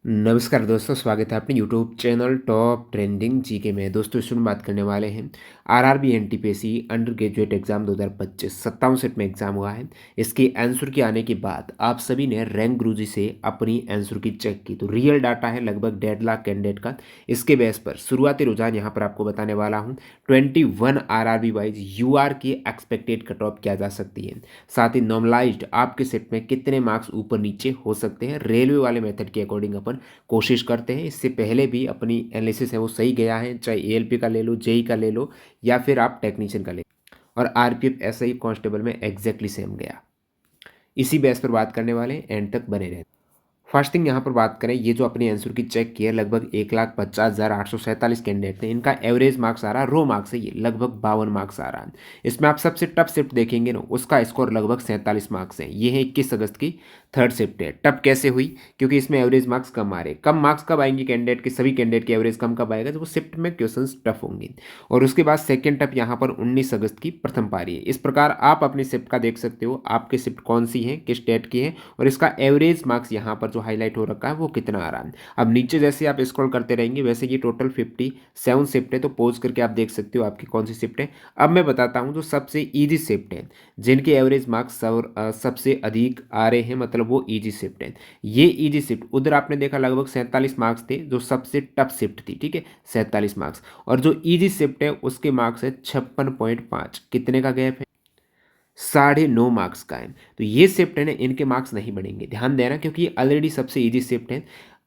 नमस्कार दोस्तों, स्वागत है अपने YouTube channel top trending GK में। दोस्तों इसमें बात करने वाले हैं RRB NTPC under graduate exam 2025 57 set में एग्जाम हुआ है। इसके आंसर के आने के बाद आप सभी ने रैंक गुरुजी से अपनी आंसर की चेक की, तो रियल डाटा है लगभग 1.5 लाख कैंडिडेट का। इसके बेस पर शुरुआती रुझान यहाँ पर आपको बताने वाला हूँ। 21 आरआरबी वाइज यूआर की एक्सपेक्टेड कट ऑफ क्या जा सकती है, साथ ही नॉर्मलाइज्ड आपके सेट में कितने मार्क्स ऊपर नीचे हो सकते हैं रेलवे वाले मेथड के अकॉर्डिंग अपन कोशिश करते हैं। इससे पहले भी अपनी एनालिसिस है वो सही गया है, चाहे एएलपी का ले लो, जेई का ले लो, या फिर आप टेक्नीशियन का ले लो, और आरपीएफ एसआई कांस्टेबल में एग्जैक्टली सेम गया। इसी बेस पर बात करने वाले एंड तक बने रहे। फर्स्ट थिंग यहाँ पर बात करें, ये जो अपने आंसर की चेक की है लगभग 1,50,847 कैंडिडेट थे। इनका एवरेज मार्क्स आ रहा है, रो मार्क्स है ये, लगभग 52 मार्क्स आ रहा है। इसमें आप सबसे टफ शिफ्ट देखेंगे ना, उसका स्कोर लगभग 47 मार्क्स है। ये है 21 अगस्त की थर्ड शिफ्ट है। टफ कैसे हुई? क्योंकि इसमें एवरेज मार्क्स कम आ रहे। कम मार्क्स कब आएंगे कैंडिडेट के? सभी कैंडिडेट के एवरेज कम कब आएगा? जब वो शिफ्ट में क्वेश्चन टफ होंगे। और उसके बाद सेकेंड टफ यहाँ पर 19 अगस्त की प्रथम पारी है। इस प्रकार आप अपनी शिफ्ट का देख सकते हो, आपकी शिफ्ट कौन सी है, किस स्टेट की है, और इसका एवरेज मार्क्स यहाँ पर जो हाईलाइट हो रखा है वो कितना आ रहा है। अब नीचे जैसे आप स्क्रॉल करते रहेंगे वैसे ये टोटल 57 शिफ्ट है, तो पोज करके आप देख सकते हो आपकी कौन सी शिफ्ट है। अब मैं बताता हूँ जो सबसे ईजी शिफ्ट है, जिनके एवरेज मार्क्स सबसे अधिक आ रहे हैं, मतलब वो ईजी शिफ्ट है। ये ईजी शिफ्ट उधर आपने देखा लगभग 47 मार्क्स थे, जो सबसे टफ शिफ्ट थी, ठीक है, 47 मार्क्स। और जो ईजी शिफ्ट है उसके मार्क्स है 56.5। कितने का गैप है? 9.5 मार्क्स का है। तो ये शिफ्ट है ना, इनके मार्क्स नहीं बढ़ेंगे, ध्यान देना, क्योंकि ये ऑलरेडी सबसे इजी शिफ्ट है।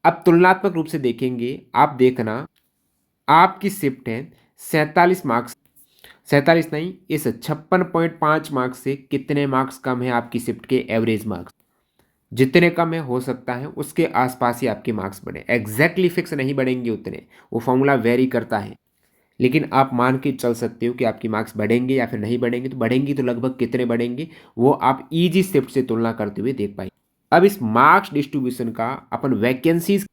अब तुलनात्मक रूप से देखेंगे, आप देखना आपकी शिफ्ट है 47 मार्क्स, 47 नहीं, इस 56.5 मार्क्स से कितने मार्क्स कम है आपकी शिफ्ट के एवरेज मार्क्स? जितने कम है हो सकता है उसके आसपास ही आपके मार्क्स बढ़े, एग्जैक्टली फिक्स नहीं बढ़ेंगे उतने, वो फॉर्मूला वेरी करता है। लेकिन आप मान के चल सकते हो कि आपकी मार्क्स बढ़ेंगे या फिर नहीं बढ़ेंगे। तो बढ़ेंगी तो लगभग कितने बढ़ेंगे, वो आप ईजी शिफ्ट से तुलना करते हुए देख पाएंगे। अब इस मार्क्स डिस्ट्रीब्यूशन का अपन वैकेंसीज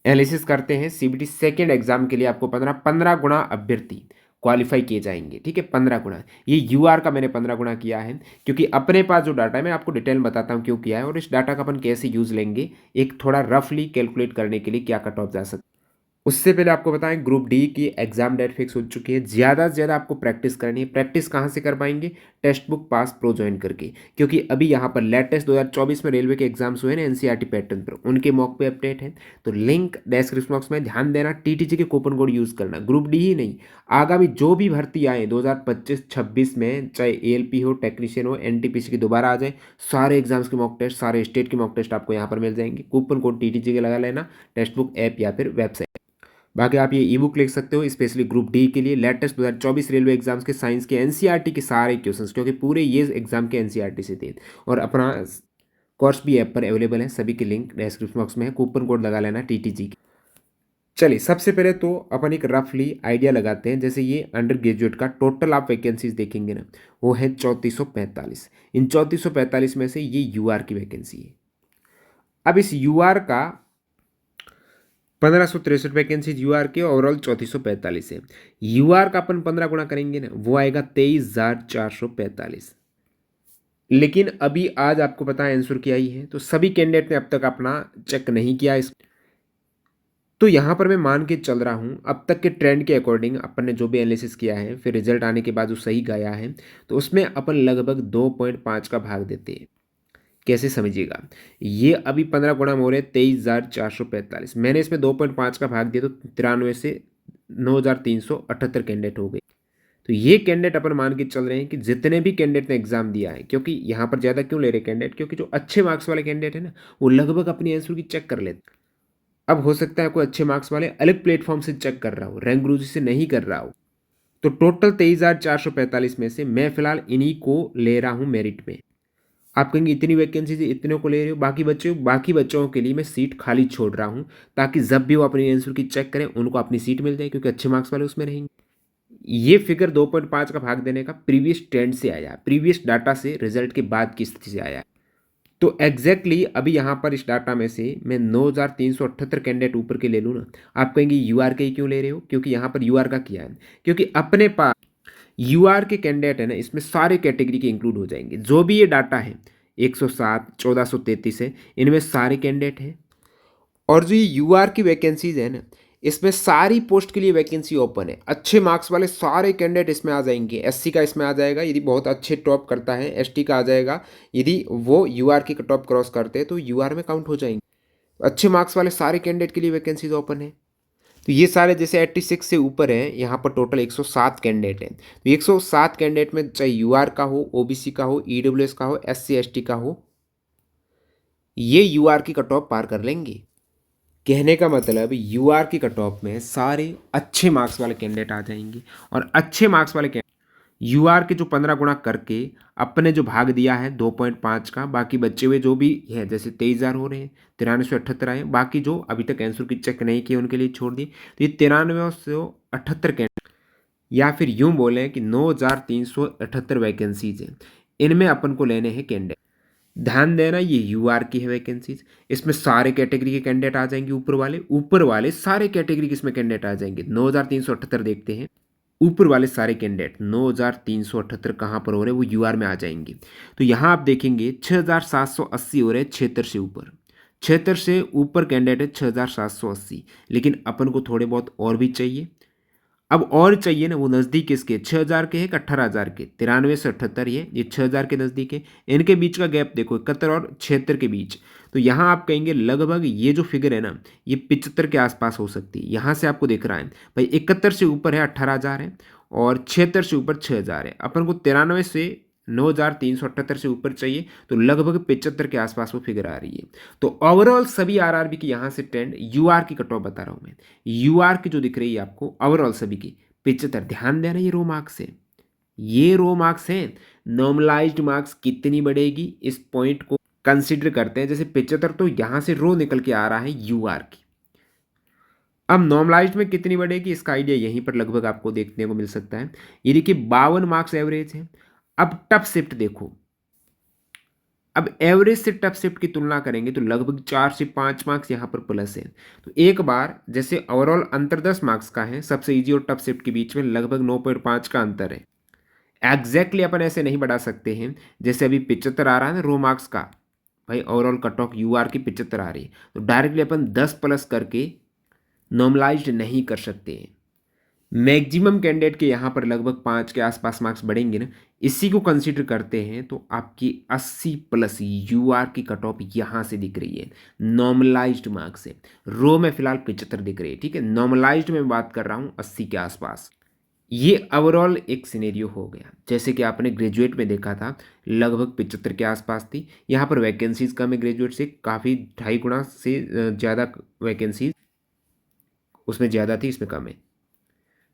एनालिसिस करते हैं। सीबीटी सेकेंड एग्जाम के लिए आपको 15 गुना अभ्यर्थी क्वालिफाई किए जाएंगे, ठीक है, 15 गुना। ये यूआर का मैंने 15 गुना किया है, क्योंकि अपने पास जो डाटा है मैं आपको डिटेल में बताता हूँ क्यों किया है, और इस डाटा का अपन कैसे यूज लेंगे एक थोड़ा रफली कैलकुलेट करने के लिए क्या कट ऑफ जा सकता है। उससे पहले आपको बताएं, ग्रुप डी की एग्जाम डेट फिक्स हो चुकी है। ज़्यादा से ज़्यादा आपको प्रैक्टिस करनी है। प्रैक्टिस कहाँ से कर पाएंगे? Text book pass pro join करके, क्योंकि अभी यहाँ पर लेटेस्ट 2024 में रेलवे के एग्जाम्स हुए ना एनसीईआरटी पैटर्न पर, उनके मॉक पे अपडेट है। तो लिंक डिस्क्रिप्शन बॉक्स में, ध्यान देना, टीटीजी के कूपन कोड यूज़ करना। ग्रुप डी ही नहीं, आगामी जो भी भर्ती आए 2025-26 में, चाहे एएलपी हो, टेक्नीशियन हो, एनटीपीसी की दोबारा आ जाए, सारे एग्जाम्स के मॉक टेस्ट, सारे स्टेट के मॉक टेस्ट आपको यहाँ पर मिल जाएंगे। कूपन कोड टीटीजी के लगा लेना, टेक्स्ट बुक ऐप या फिर वेबसाइट। बाकी आप ये ई बुक लिख सकते हो स्पेशली ग्रुप डी के लिए, लेटेस्ट 2024 रेलवे एग्जाम्स के साइंस के एनसीईआरटी के सारे क्वेश्चंस, क्योंकि पूरे ये एग्जाम के एनसीईआरटी से थे। और अपना कोर्स भी ऐप पर अवेलेबल है, सभी के लिंक डिस्क्रिप्शन बॉक्स में है, कूपन कोड लगा लेना टीटीजी की। चलिए सबसे पहले तो अपन एक रफली आइडिया लगाते हैं। जैसे ये अंडर ग्रेजुएट का टोटल आप वैकेंसीज देखेंगे ना, वो है 3445। इन 3445 में से ये यूआर की वैकेंसी है। अब इस यूआर का 1563 वैकेंसी यूआर के, ओवरऑल 3445 है। यूआर का अपन 15 गुना करेंगे ना, वो आएगा 23,445। लेकिन अभी आज आपको पता है आंसर क्या ही है, तो सभी कैंडिडेट ने अब तक अपना चेक नहीं किया इस, तो यहाँ पर मैं मान के चल रहा हूँ अब तक के ट्रेंड के अकॉर्डिंग अपन ने जो भी एनालिसिस किया है, फिर रिजल्ट आने के बाद जो सही गया है, तो उसमें अपन लगभग 2.5 का भाग देते हैं। कैसे समझिएगा, ये अभी 15 गुना में हो रहे 23,445, मैंने इसमें 2.5 का भाग दिया, तो 93 से 9,378 कैंडिडेट हो गए। तो ये कैंडिडेट अपन मान के चल रहे हैं कि जितने भी कैंडिडेट ने एग्जाम दिया है, क्योंकि यहाँ पर ज़्यादा क्यों ले रहे कैंडिडेट, क्योंकि जो अच्छे मार्क्स वाले कैंडिडेट है ना, वो लगभग अपनी आंसर की चेक कर लेते। अब हो सकता है कोई अच्छे मार्क्स वाले अलग प्लेटफॉर्म से चेक कर रहा हो, रैंक गुरुजी से नहीं कर रहा हो। तो टोटल 23,445 में से मैं फिलहाल इन्हीं को ले रहा हूँ मेरिट में। आप कहेंगे इतनी वैकेंसी से इतने को ले रहे हो, बाकी बच्चों के लिए मैं सीट खाली छोड़ रहा हूँ, ताकि जब भी वो अपनी आंसर की चेक करें उनको अपनी सीट मिल जाए, क्योंकि अच्छे मार्क्स वाले उसमें रहेंगे। ये फिगर 2.5 का भाग देने का प्रीवियस ट्रेंड से आया, प्रीवियस डाटा से, रिजल्ट के बाद की स्थिति से आया। तो एग्जैक्टली अभी यहाँ पर इस डाटा में से मैं 9,378 कैंडिडेट ऊपर के ले लूँ ना, आप कहेंगे यूआर के ही क्यों ले रहे हो, क्योंकि यहाँ पर यूआर का किया है, क्योंकि अपने पास यूआर के कैंडिडेट है ना, इसमें सारे कैटेगरी के इंक्लूड हो जाएंगे। जो भी ये डाटा है 107, 1433 है, इनमें सारे कैंडिडेट हैं। और जो ये यूआर की वैकेंसीज है ना, इसमें सारी पोस्ट के लिए वैकेंसी ओपन है। अच्छे मार्क्स वाले सारे कैंडिडेट इसमें आ जाएंगे। एससी का इसमें आ जाएगा यदि बहुत अच्छे टॉप करता है, एसटी का आ जाएगा यदि वो यूआर की कट ऑफ क्रॉस करते हैं तो यूआर में काउंट हो जाएंगे। अच्छे मार्क्स वाले सारे कैंडिडेट के लिए वैकेंसीज ओपन है। तो ये सारे जैसे 86 से ऊपर हैं, यहाँ पर टोटल 107 कैंडिडेट हैं। तो 107 कैंडिडेट में चाहे यूआर का हो, ओबीसी का हो, ईडब्ल्यूएस का हो, एससी एसटी का हो, ये यूआर की कट ऑफ पार कर लेंगे। कहने का मतलब यूआर की कट ऑफ में सारे अच्छे मार्क्स वाले कैंडिडेट आ जाएंगे। और अच्छे मार्क्स वाले यूआर के जो 15 गुणा करके अपने जो भाग दिया है 2.5 का, बाकी बचे हुए जो भी है जैसे 23,000 हो रहे हैं, 9378 आए, बाकी जो अभी तक आंसर की चेक नहीं किए उनके लिए छोड़ दिए। तो ये 9378 कैंडिडेट, या फिर यूं बोलें कि 9378 वैकेंसीज हैं, इनमें अपन को लेने हैं कैंडिडेट। ध्यान देना ये यूआर की है वैकेंसीज, इसमें सारे कैटेगरी के कैंडिडेट आ जाएंगे। ऊपर वाले सारे कैटेगरी के इसमें कैंडिडेट आ जाएंगे। 9378 देखते हैं, ऊपर वाले सारे कैंडिडेट 9378 कहाँ पर हो रहे हैं, वो यूआर में आ जाएंगे। तो यहाँ आप देखेंगे 6780 हो रहे हैं 76 से ऊपर। 76 से ऊपर कैंडिडेट है 6780, लेकिन अपन को थोड़े बहुत और भी चाहिए। अब और चाहिए ना, वो नज़दीक इसके 6000 के है कि 18000 के, 93 से 78 ये 6000 के नज़दीक है। इनके बीच का गैप देखो 71 और 76 के बीच। तो यहाँ आप कहेंगे लगभग ये जो फिगर है ना, ये 75 के आसपास हो सकती है। यहाँ से आपको दिख रहा है भाई 71 से ऊपर है 18000 है, और 76 से ऊपर 6000 है। अपन को 93 से 9378 से ऊपर चाहिए, तो लगभग 75 के आसपास वो फिगर आ रही है। तो ओवरऑल सभी आरआरबी की यहाँ से ट्रेंड, यूआर की कट ऑफ बता रहा हूँ मैं, यूआर की जो दिख रही है आपको ओवरऑल सभी की 75। ध्यान देना ये रो मार्क्स है, ये रो मार्क्स हैं। नॉर्मलाइज्ड मार्क्स कितनी बढ़ेगी इस पॉइंट को कंसिडर करते हैं। जैसे 75 तो यहाँ से रो निकल के आ रहा है यूआर की। अब नॉर्मलाइज्ड में कितनी बढ़ेगी इसका आइडिया यहीं पर लगभग आपको देखने को मिल सकता है। ये देखिए 52 मार्क्स एवरेज है। अब टफ शिफ्ट देखो, अब एवरेज से टफ शिफ्ट की तुलना करेंगे तो लगभग 4 से 5 मार्क्स यहाँ पर प्लस है। तो एक बार जैसे ओवरऑल अंतर 10 मार्क्स का है, सबसे इजी और टफ शिफ्ट के बीच में लगभग 9.5 का अंतर है। एग्जैक्टली अपन ऐसे नहीं बढ़ा सकते हैं, जैसे अभी 75 आ रहा है ना रो मार्क्स का, भाई ओवरऑल कट ऑफ यूआर की 75 आ रही है, तो डायरेक्टली अपन 10 प्लस करके नॉर्मलाइज्ड नहीं कर सकते हैं। मैक्सिमम कैंडिडेट के यहाँ पर लगभग 5 के आसपास मार्क्स बढ़ेंगे ना, इसी को कंसीडर करते हैं तो आपकी 80 प्लस यूआर की कट ऑफ यहाँ से दिख रही है। नॉर्मलाइज्ड मार्क्स है, रो में फिलहाल 75 दिख रही है, ठीक है। नॉर्मलाइज्ड में बात कर रहा हूँ 80 के आसपास। ये ओवरऑल एक सिनेरियो हो गया, जैसे कि आपने ग्रेजुएट में देखा था लगभग 75 के आसपास थी। यहाँ पर वैकेंसीज कम है ग्रेजुएट से, काफ़ी 2.5 गुना से ज़्यादा वैकेंसीज उसमें ज़्यादा थी, इसमें कम है।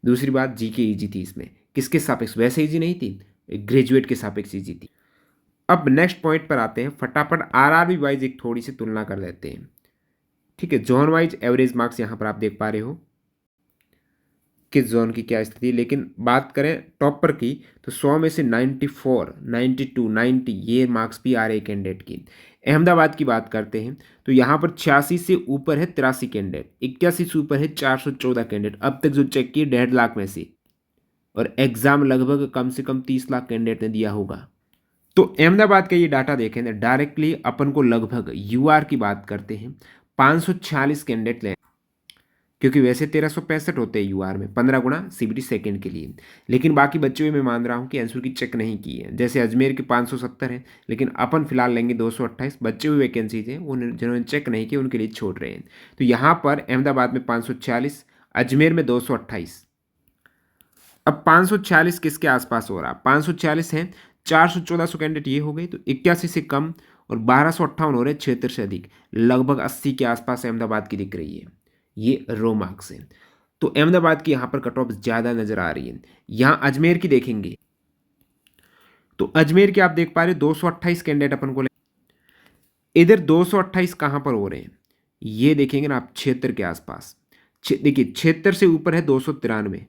दूसरी बात जीके इजी थी, इसमें किसके सापेक्ष, वैसे इजी नहीं थी, ग्रेजुएट के सापेक्ष इजी थी। अब नेक्स्ट पॉइंट पर आते हैं, फटाफट आरआरबी वाइज एक थोड़ी सी तुलना कर लेते हैं, ठीक है। जोन वाइज एवरेज मार्क्स यहाँ पर आप देख पा रहे हो किस जोन की क्या स्थिति है। लेकिन बात करें टॉपर की तो 100 में से 94, 92, 90 ये मार्क्स भी आ रहे हैं कैंडिडेट की। अहमदाबाद की बात करते हैं तो यहाँ पर 86 से ऊपर है 83 कैंडिडेट, 81 से ऊपर है 414 कैंडिडेट अब तक जो चेक किए 1.5 लाख में से, और एग्जाम लगभग कम से कम 30 लाख कैंडिडेट ने दिया होगा। तो अहमदाबाद का ये डाटा देखें तो डायरेक्टली अपन को लगभग यूआर की बात करते हैं 546 कैंडिडेट लें, क्योंकि वैसे 1365 होते हैं यूआर में, 15 गुना सीबीटी सेकंड के लिए। लेकिन बाकी बच्चे हुए मैं मान रहा हूँ कि आंसर की चेक नहीं की है, जैसे अजमेर के 570 है, लेकिन अपन फिलहाल लेंगे 228 बच्चे हुए वैकेंसीज हैं, वो जिन्होंने चेक नहीं किए उनके लिए छोड़ रहे हैं। तो यहाँ पर अहमदाबाद में 546, अजमेर में 228। अब 546 किसके आसपास हो रहा है, 546 है, 414 कैंडिडेट ये हो गए, तो 81 से कम और 1258 हो रहे, 76 से अधिक, लगभग 80 के आसपास अहमदाबाद की दिख रही है। ये रो मार्क्स है, तो अहमदाबाद की यहाँ पर कट ऑफ ज़्यादा नजर आ रही है। यहाँ अजमेर की देखेंगे तो अजमेर की आप देख पा रहे 228 कैंडिडेट अपन को, इधर 228 कहाँ पर हो रहे हैं ये देखेंगे ना आप, 76 के आसपास। देखिए 76 से ऊपर है 293,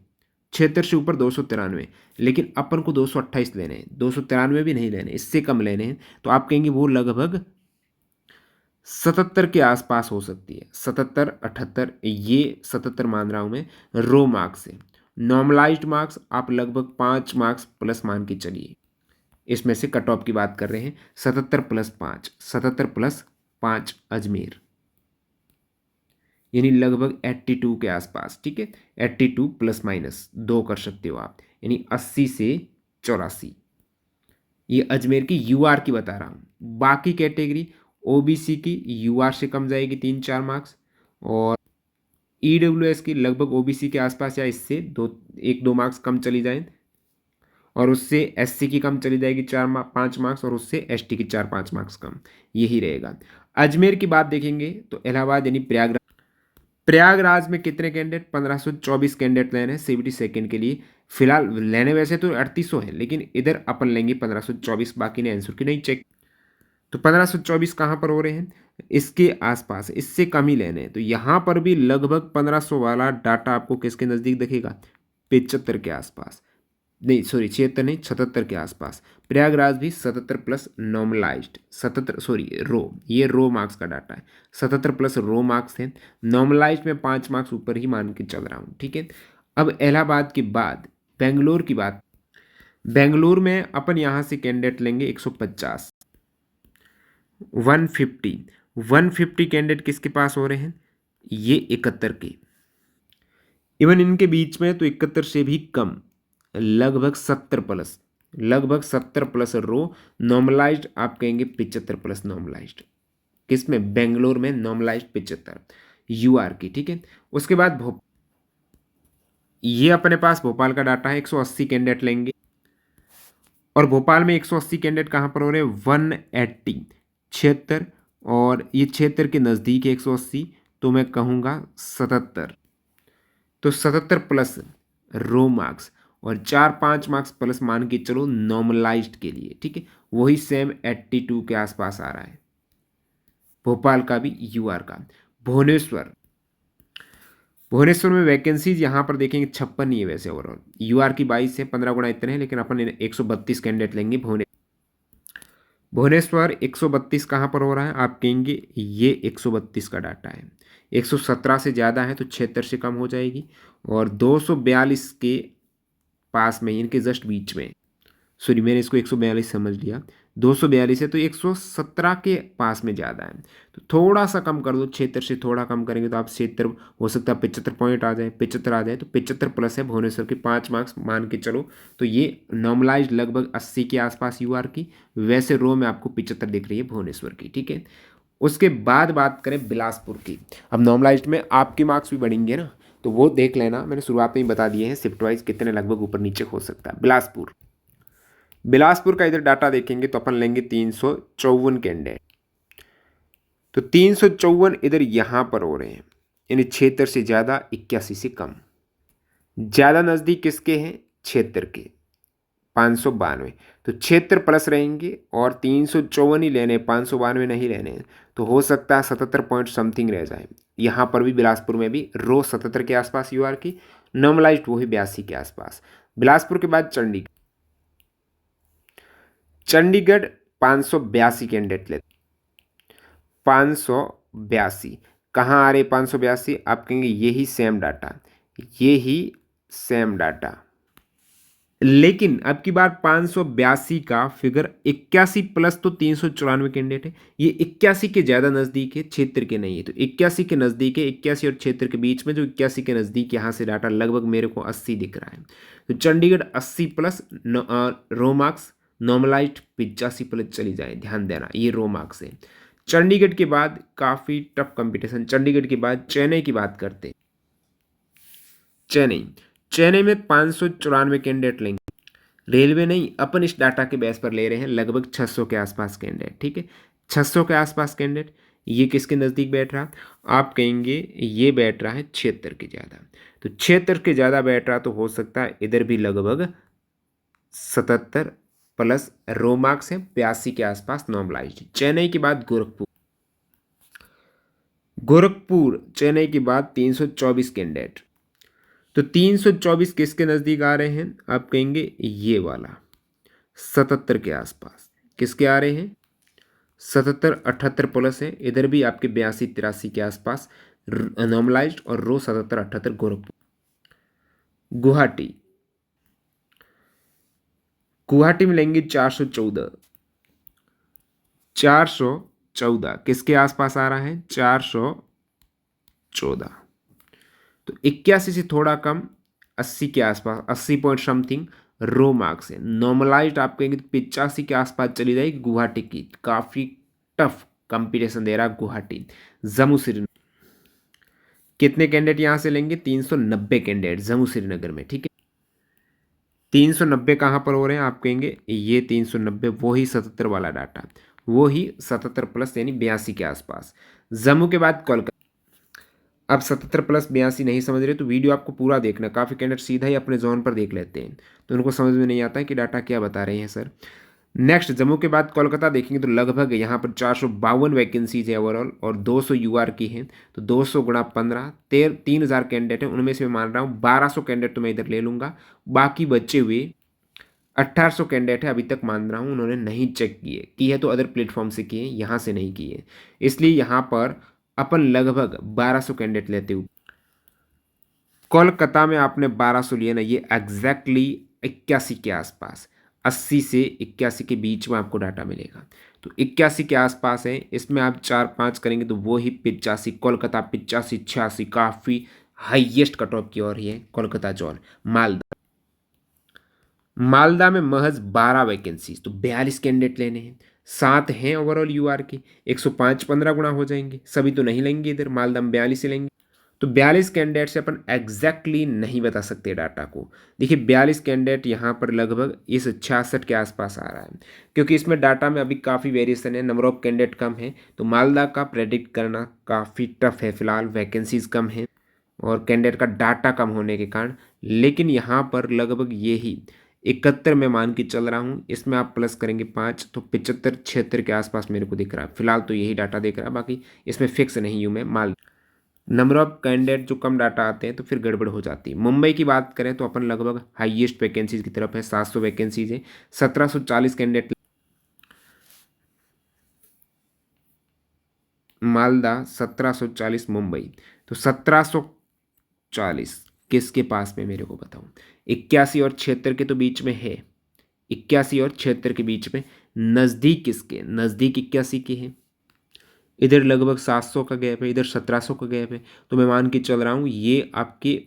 76 से ऊपर 293, लेकिन अपन को 228 लेने हैं, 293 भी नहीं लेने, इससे कम लेने हैं। तो आप कहेंगे वो लगभग 77 के आसपास हो सकती है, 77, 78, ये 77 मान रहा हूँ मैं, रो मार्क्स से। नॉर्मलाइज्ड मार्क्स आप लगभग 5 मार्क्स प्लस मान के चलिए, इसमें से कट ऑफ की बात कर रहे हैं, 77 प्लस 5, 77 प्लस 5 अजमेर, यानी लगभग 82 के आसपास, ठीक है। 82 प्लस माइनस 2 कर सकते हो आप, यानी 80 से 84। ये अजमेर की यूआर की बता रहा हूँ। बाकी कैटेगरी ओबीसी की यूआर से कम जाएगी 3-4 मार्क्स, और ईडब्ल्यूएस की लगभग ओबीसी के आसपास या इससे 1-2 मार्क्स कम चली जाए, और उससे एससी की कम चली जाएगी 5 मार्क्स, और उससे एसटी की 4-5 मार्क्स कम, यही रहेगा। अजमेर की बात देखेंगे तो इलाहाबाद यानी प्रयागराज में कितने कैंडिडेट, 1524 कैंडिडेट लेने हैं सीबीटी सेकेंड के लिए। फिलहाल लेने वैसे तो 3800 है, लेकिन इधर अपन लेंगे 1524, बाकी ने आंसर की नहीं चेक। तो 1524 कहाँ पर हो रहे हैं, इसके आसपास, इससे कम ही लेने हैं। तो यहाँ पर भी लगभग 1500 वाला डाटा आपको किसके नज़दीक दिखेगा, 75 के आसपास, नहीं सॉरी 76 नहीं 77 के आसपास। प्रयागराज भी 77 प्लस नॉर्मलाइज्ड, 77 सॉरी रो, ये रो मार्क्स का डाटा है, 77 प्लस रो मार्क्स है। नॉर्मलाइज्ड में 5 मार्क्स ऊपर ही मान के चल रहा हूँ, ठीक है। अब इलाहाबाद के बाद बेंगलोर की बात, बेंगलोर में अपन यहाँ से कैंडिडेट लेंगे 150, 150 कैंडिडेट किसके पास हो रहे हैं, ये 71 के, इवन इनके बीच में तो 71 से भी कम, लगभग 70 प्लस, लगभग 70 प्लस रो। नॉर्मलाइज्ड आप कहेंगे 75 प्लस नॉर्मलाइज्ड, किसमें, बेंगलोर में नॉर्मलाइज्ड 75 यूआर की, ठीक है। उसके बाद ये अपने पास भोपाल का डाटा है, 180 कैंडिडेट लेंगे, और भोपाल में 180 कैंडिडेट कहाँ पर हो रहे हैं, 180 76, और ये 76 के नज़दीक है 180, तो मैं कहूँगा 77, तो 77 प्लस रो मार्क्स, और 4-5 मार्क्स प्लस मान के चलो नॉर्मलाइज्ड के लिए, ठीक है। वही सेम 82 के आसपास आ रहा है भोपाल का भी, यूआर का। भुवनेश्वर, भुवनेश्वर में वैकेंसीज यहाँ पर देखेंगे 56 ही है वैसे ओवरऑल, यूआर की 22 है, 15 गुना इतने हैं, लेकिन अपन 132 कैंडिडेट लेंगे। भुवनेश्वर 132 कहाँ पर हो रहा है, आप कहेंगे ये 132 का डाटा है, 117 से ज़्यादा है तो 76 से कम हो जाएगी, और 242 के पास में, इनके जस्ट बीच में, सॉरी मैंने इसको 142 समझ लिया, 242 है तो 117 के पास में ज़्यादा है, तो थोड़ा सा कम कर दो, 76 से थोड़ा कम करेंगे तो आप 76, हो सकता है 75 पॉइंट आ जाए, 75 आ जाए, तो 75 प्लस है भुवनेश्वर के, 5 मार्क्स मान के चलो। तो ये नॉर्मलाइज लगभग 80 के आसपास यूआर की, वैसे रो में आपको 75 दिख रही है भुवनेश्वर की, ठीक है। उसके बाद बात करें बिलासपुर की। अब नॉर्मलाइज्ड में आपके मार्क्स भी बढ़ेंगे ना, तो वो देख लेना, मैंने शुरुआत में ही बता दिए हैं शिफ्ट वाइज कितने लगभग ऊपर नीचे हो सकता है। बिलासपुर का इधर डाटा देखेंगे तो अपन लेंगे 354 कैंडिडेट, तो 354 इधर यहाँ पर हो रहे हैं, यानी 76 से ज़्यादा, 81 से कम। ज़्यादा नज़दीक किसके हैं, 76 के, 592, तो 76 प्लस रहेंगे, और 354 ही लेने, 592 नहीं लेने हैं, तो हो सकता है 77 पॉइंट समथिंग रह जाए। यहाँ पर भी बिलासपुर में भी रो 77 के आसपास यूआर की, नॉर्मलाइज्ड वही 82 के आसपास। बिलासपुर के बाद चंडीगढ़ 582 कैंडिडेट लेते, 582 कहाँ आ रहे, 582 आप कहेंगे यही सेम डाटा, यही सेम डाटा, लेकिन अब की बार 582 का फिगर 81 प्लस तो 394 कैंडिडेट है, ये 81 के ज़्यादा नज़दीक है, 76 के नहीं है, तो 81 के नज़दीक है, 81 और 76 के बीच में, जो 81 के नज़दीक यहाँ से डाटा लगभग मेरे को 80 दिख रहा है। तो Chandigarh 80 plus raw marks, normalised 85 plus चली जाए, ध्यान देना ये रो मार्क्स है। चंडीगढ़ के बाद काफ़ी टफ कंपटीशन, चंडीगढ़ के बाद चेन्नई की बात करते हैं। चेन्नई में 594 कैंडिडेट लेंगे, रेलवे नहीं, अपन इस डाटा के बेस पर ले रहे हैं, लगभग 600 के आसपास कैंडिडेट, ठीक है। 600 के आसपास कैंडिडेट, ये किसके नज़दीक बैठ रहा, आप कहेंगे ये बैठ रहा है 76 के ज़्यादा, तो 76 के ज़्यादा बैठ रहा, तो हो सकता है इधर भी लगभग 77 प्लस रो मार्क्स है, 82 के आसपास नॉर्मलाइज्ड। चेन्नई के बाद गोरखपुर चेन्नई के बाद 324 कैंडिडेट, तो 324 किसके नज़दीक आ रहे हैं, आप कहेंगे ये वाला 77 के आसपास, किसके आ रहे हैं, 77 78 प्लस है, इधर भी आपके 82-83 के आसपास नॉर्मलाइज्ड, और रो 77-78 गोरखपुर। गुवाहाटी, गुवाहाटी में लेंगे 414, 414 किसके आसपास आ रहा है, 414 14। तो 81 से थोड़ा कम, 80 के आसपास, 80 पॉइंट समथिंग रो मार्क्स है। नॉर्मलाइज्ड आप कहेंगे तो 85 के आसपास चली जाएगी। गुवाहाटी की काफ़ी टफ कंपटीशन दे रहा है गुवाहाटी। जम्मू श्रीनगर कितने कैंडिडेट यहाँ से लेंगे? 390 कैंडिडेट जम्मू श्रीनगर में, ठीक है। 390 कहाँ पर हो रहे हैं? आप कहेंगे ये 390 वो ही 77 वाला डाटा, वो ही 77 प्लस यानी 82 के आसपास। जम्मू के बाद कोलकाता। अब 77 प्लस 82 नहीं समझ रहे तो वीडियो आपको पूरा देखना। काफ़ी कैंडिडेट सीधा ही अपने जोन पर देख लेते हैं तो उनको समझ में नहीं आता है कि डाटा क्या बता रहे हैं सर। नेक्स्ट जम्मू के बाद कोलकाता देखेंगे तो लगभग यहाँ पर 452 वैकेंसीज है ओवरऑल और 200 यूआर की हैं। तो 200 गुणा 15 3000 कैंडिडेट हैं। उनमें से मैं मान रहा हूँ 1200 कैंडिडेट तो मैं इधर ले लूँगा। बाकी बचे हुए 1800 कैंडिडेट है अभी तक मान रहा हूँ उन्होंने नहीं चेक किए तो अदर प्लेटफॉर्म से किए, यहाँ से नहीं किए, इसलिए यहाँ पर अपन लगभग 1200 कैंडिडेट लेते हुए कोलकाता में आपने 1200 लिए ना, ये एग्जैक्टली 81 के आसपास, 80 से 81 के बीच में आपको डाटा मिलेगा। तो 81 के आसपास है, इसमें आप 4-5 करेंगे तो वो ही 85। कोलकाता 85-86 काफ़ी हाईएस्ट कट ऑफ की ओर ही है कोलकाता जोन। मालदा में महज 12 वैकेंसी, तो 42 कैंडिडेट लेने हैं। 7 हैं ओवरऑल यूआर के, 105 15 गुना हो जाएंगे। सभी तो नहीं लेंगे इधर, मालदा में 42 ही लेंगे। तो 42 कैंडिडेट से अपन एग्जैक्टली नहीं बता सकते डाटा को। देखिए 42 कैंडिडेट यहाँ पर लगभग इस 66 के आसपास आ रहा है, क्योंकि इसमें डाटा में अभी काफ़ी वेरिएशन है, नंबर ऑफ कैंडिडेट कम है। तो मालदा का प्रेडिक्ट करना काफ़ी टफ है, फिलहाल वैकेंसीज कम है और कैंडिडेट का डाटा कम होने के कारण। लेकिन यहाँ पर लगभग यही 71 में मान के चल रहा हूँ, इसमें आप प्लस करेंगे 5 तो 75-76 के आसपास मेरे को दिख रहा है। फिलहाल तो यही डाटा दिख रहा है, बाकी इसमें फिक्स नहीं हूँ मैं। नंबर ऑफ कैंडिडेट जो कम डाटा आते हैं तो फिर गड़बड़ हो जाती है। मुंबई की बात करें तो अपन लगभग हाईएस्ट वैकेंसीज की तरफ है, 700 वैकेंसीज है, 1740 कैंडिडेट। मालदा 1740, मुंबई तो 1740 किसके पास में मेरे को बताऊं? 81 और 76 के तो बीच में है, 81 और 76 के बीच में। नज़दीक किसके? नज़दीक 81 के हैं। इधर लगभग 700 का गैप है, इधर 1700 का गैप है। तो मैं मान के चल रहा हूँ ये आपके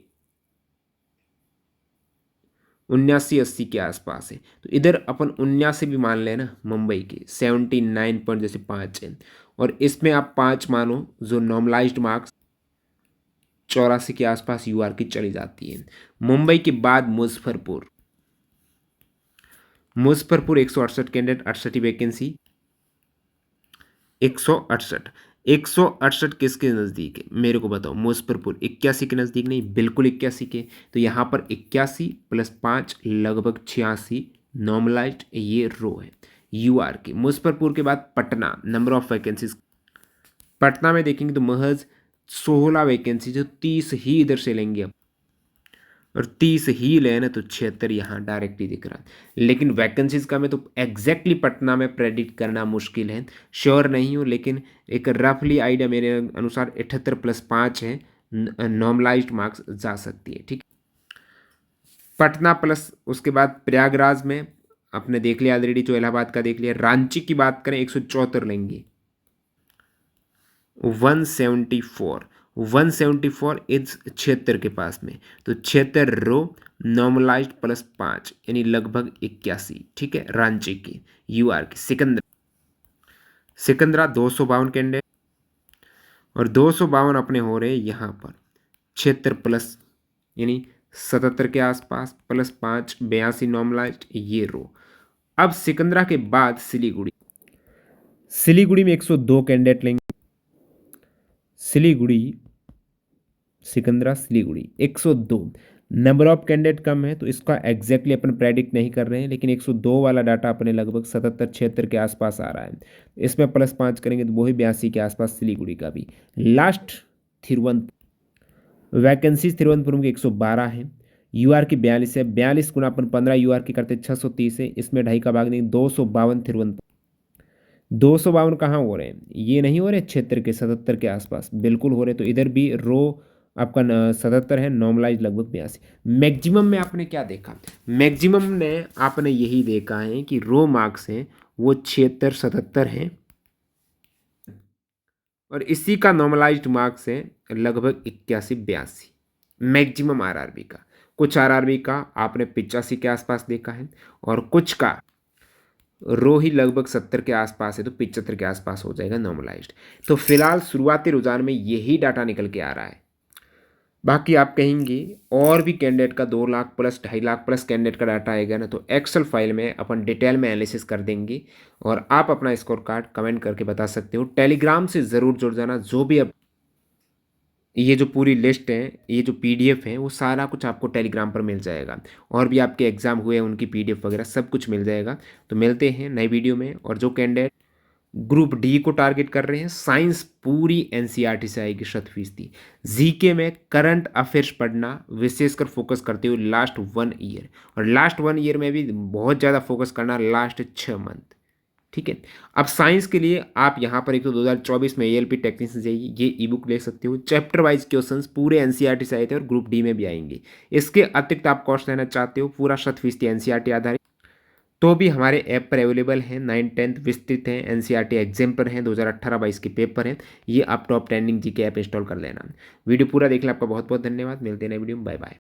79-80 के आसपास है। तो इधर अपन 79 भी मान लें ना, मुंबई के 79 पॉइंट जैसे 5 है, और इसमें आप 5 मानो जो नॉर्मलाइज्ड मार्क्स 84 के आसपास यूआर की चली जाती है। मुंबई के बाद मुजफ्फरपुर 168 कैंडिडेट, 68 वैकेंसी, 168। 168 किसके नज़दीक है मेरे को बताओ? मुजफ्फरपुर 81 के नज़दीक नहीं, बिल्कुल 81 के। तो यहाँ पर 81 प्लस 5 लगभग 86 नॉर्मलाइज्ड ये रो है यूआर की। मुजफ्फरपुर के बाद Patna, number of vacancies Patna में देखेंगे तो महज 16 वैकेंसी, जो 30 ही इधर से लेंगे अब, और 30 ही लेना तो 76 यहाँ डायरेक्टली दिख रहा है। लेकिन वैकेंसीज का मैं तो एग्जैक्टली पटना में प्रेडिक्ट करना मुश्किल है, श्योर नहीं हूँ, लेकिन एक रफली आइडिया मेरे अनुसार 78 प्लस 5 है, नॉर्मलाइज्ड मार्क्स जा सकती है, ठीक। पटना प्लस उसके बाद प्रयागराज में आपने देख लिया ऑलरेडी, जो इलाहाबाद का देख लिया। रांची की बात करें 174 लेंगे, 174 इस 76 के पास में। तो 76 रो नॉर्मलाइज्ड प्लस 5 यानी लगभग 81, ठीक है। रांची की यूआर की सिकंदरा 252 कैंडिडेट, और 252 अपने हो रहे यहाँ पर 76 प्लस यानी 77 के आसपास प्लस 5 82 नॉर्मलाइज्ड ये रो। अब सिकंदरा के बाद सिलीगुड़ी में 102 कैंडिडेट लेंगे। सिलीगुड़ी 102। नंबर ऑफ कैंडिडेट कम है तो इसका एग्जैक्टली अपन प्रेडिक्ट नहीं कर रहे हैं, लेकिन 102 वाला डाटा अपने लगभग 77-76 के आसपास आ रहा है। इसमें प्लस 5 करेंगे तो वही 82 के आसपास सिलीगुड़ी का भी। लास्ट तिरुवनंतपुरम, वैकेंसीज तिरुवनंतपुरम की 112 है, यूआर की 42 है। 42 गुना अपन 15 यूआर की करते 630 है, इसमें ढाई का भाग देंगे 252 तिरुवनंतपुरम। 252 कहाँ हो रहे हैं? ये नहीं हो रहे क्षेत्र के 77 के आसपास, बिल्कुल हो रहे। तो इधर भी रो आपका 77 है, नॉर्मलाइज लगभग 82। मैक्सिमम में आपने क्या देखा? मैक्सिमम ने आपने यही देखा है कि रो मार्क्स हैं वो 76-77 हैं, और इसी का नॉर्मलाइज्ड मार्क्स है लगभग 81-82 मैक्सिमम आरआरबी का। कुछ आरआरबी का आपने 85 के आसपास देखा है और कुछ का रो ही लगभग 70 के आसपास है, तो 75 के आसपास हो जाएगा नॉर्मलाइज्ड। तो फिलहाल शुरुआती रुझान में यही डाटा निकल के आ रहा है। बाकी आप कहेंगे और भी कैंडिडेट का 2 lakh plus 2.5 lakh plus candidate का डाटा आएगा ना, तो एक्सेल फाइल में अपन डिटेल में एनालिसिस कर देंगे और आप अपना स्कोर कार्ड कमेंट करके बता सकते हो। टेलीग्राम से ज़रूर जुड़ जाना। जो भी अब ये जो पूरी लिस्ट है, ये जो पीडीएफ है, वो सारा कुछ आपको टेलीग्राम पर मिल जाएगा और भी आपके एग्जाम हुए हैं उनकी पीडीएफ वगैरह सब कुछ मिल जाएगा। तो मिलते हैं नई वीडियो में। और जो कैंडिडेट ग्रुप डी को टारगेट कर रहे हैं, साइंस पूरी एनसीईआरटी से आएगी 100%। जीके में करंट अफेयर्स पढ़ना, विशेषकर फोकस करते हुए लास्ट 1 ईयर, और लास्ट 1 ईयर में भी बहुत ज़्यादा फोकस करना लास्ट 6 मंथ। ठीक है। अब साइंस के लिए आप यहाँ पर एक तो 2024 में एएलपी टेक्नीशियन जाएगी, ये ई बुक ले सकते हो। चैप्टर वाइज क्वेश्चंस पूरे एनसीईआरटी से आए थे और ग्रुप डी में भी आएंगे। इसके अतिरिक्त आप कोर्स लेना चाहते हो पूरा 100% एनसीईआरटी आधारित, तो भी हमारे ऐप पर अवेलेबल है। 9th-10th विस्तृत है, एनसीईआरटी एग्जाम पर है, 2018-22 के पेपर हैं। ये आप टॉप ट्रेंडिंग जी के ऐप इंस्टॉल कर लेना। वीडियो पूरा देखने आपका बहुत बहुत धन्यवाद। मिलते हैं नए वीडियो में। Bye bye.